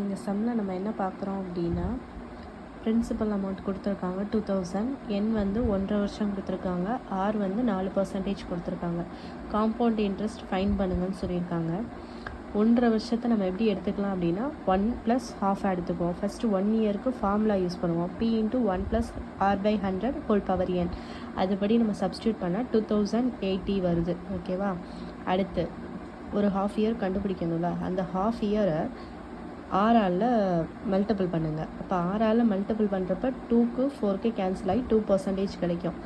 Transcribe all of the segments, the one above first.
இந்த சம்மில் நம்ம என்ன பார்க்குறோம் அப்படின்னா, பிரின்சிபல் அமௌண்ட் கொடுத்துருக்காங்க 2000, என் வந்து 1.5 வருஷம் கொடுத்துருக்காங்க, ஆர் வந்து 4% கொடுத்துருக்காங்க. காம்பவுண்ட் இன்ட்ரெஸ்ட் ஃபைன் பண்ணுங்கன்னு சொல்லியிருக்காங்க. 1.5 வருஷத்தை நம்ம எப்படி எடுத்துக்கலாம் அப்படின்னா 1 + ½ எடுத்துக்குவோம். ஃபஸ்ட்டு 1 இயருக்கு ஃபார்முலா யூஸ் பண்ணுவோம். P × 1 + R/100 அதுபடி நம்ம சப்ஸ்டியூட் பண்ணால் 2080 வருது. ஓகேவா? அடுத்து ஒரு ½ இயர் கண்டுபிடிக்கணும்ல, அந்த ½ இயரை ஆறால் மல்டிபிள் பண்ணுங்கள். அப்போ ஆறால் மல்டிபிள் பண்ணுறப்ப 2க்கு 4க்கு கேன்சல் ஆகி 2% கிடைக்கும்.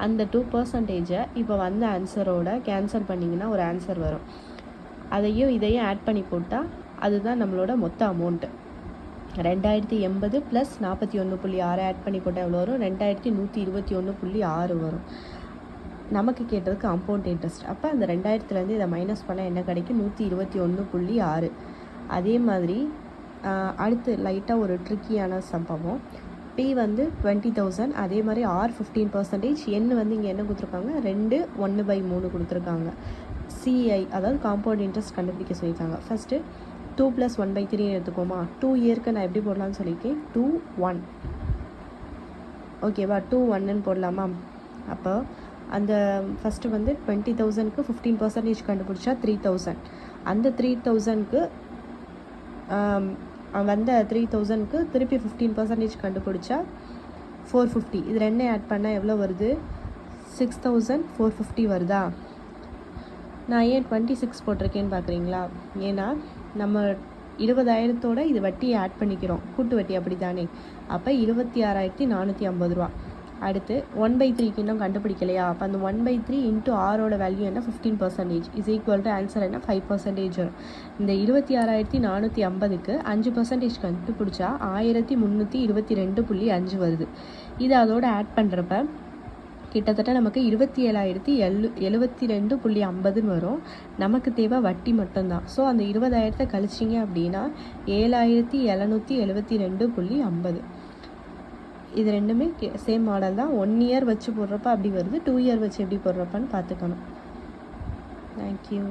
அந்த 2%-ஐ இப்போ வந்த ஆன்சரோட கேன்சல் பண்ணிங்கன்னா ஒரு ஆன்சர் வரும். அதையும் இதையும் ஆட் பண்ணி போட்டால் அதுதான் நம்மளோட மொத்த அமௌண்ட்டு. 2080 + 41.6 ஆட் பண்ணி போட்டால் எவ்வளோ வரும்? 2121.6 வரும். நமக்கு கேட்டதுக்கு காம்பவுண்ட் இன்ட்ரெஸ்ட். அப்போ அந்த 2000-லேருந்து இதை மைனஸ் பண்ணால் என்ன கிடைக்கும்? 121.6. அதே மாதிரி அடுத்து லைட்டாக ஒரு ட்ரிக்கியான சம்பவம். P வந்து 20,000, அதே மாதிரி R 15%, என் வந்து இங்கே என்ன கொடுத்துருக்காங்க? 2 1/3 கொடுத்துருக்காங்க. CI அதாவது காம்பவுண்ட் இன்ட்ரெஸ்ட் கண்டுபிடிக்க சொல்லியிருக்காங்க. ஃபஸ்ட்டு 2 + 1/3 எடுத்துக்கோமா. 2 இயருக்கு நான் எப்படி போடலான்னு சொல்லியிருக்கேன்? 2 1. ஓகேவா? 2 1ன்னு போடலாமா? அப்போ அந்த ஃபஸ்ட்டு வந்து 20,000க்கு 15% கண்டுபிடிச்சா 3,000. அந்த 3,000க்கு வந்த 3,000க்கு திருப்பி 15% கண்டுபிடிச்சா 450. இது ரெண்டே ஆட் பண்ணால் எவ்வளோ வருது? 6,450 வருதா? நான் ஏன் 26 போட்டிருக்கேன்னு பார்க்குறீங்களா? ஏன்னா நம்ம 20,000தோட இது வட்டியை ஆட் பண்ணிக்கிறோம், கூட்டு வட்டி, அப்படி தானே? அப்போ 26,450 ரூபா. அடுத்து 1/3க்கு இன்னும் கண்டுபிடிக்கலையா? அப்போ அந்த 1/3 × ஆரோட வேல்யூ என்ன? 15% = ஆன்சர் என்ன? 5% வரும். இந்த 26,450க்கு 5% கண்டுபிடிச்சா 1,322.5 வருது. இது அதோட ஆட் பண்ணுறப்ப கிட்டத்தட்ட நமக்கு 27,072.50 வரும். நமக்கு தேவை வட்டி மட்டும்தான். ஸோ அந்த 20,000 கழிச்சிங்க அப்படின்னா 7,772.50. இது ரெண்டுமே சேம் மாடல் தான். 1 இயர் வச்சு போடுறப்ப அப்படி வருது, 2 இயர் வச்சு எப்படி போடுறப்பன்னு பார்த்துக்கணும். தேங்க்யூ.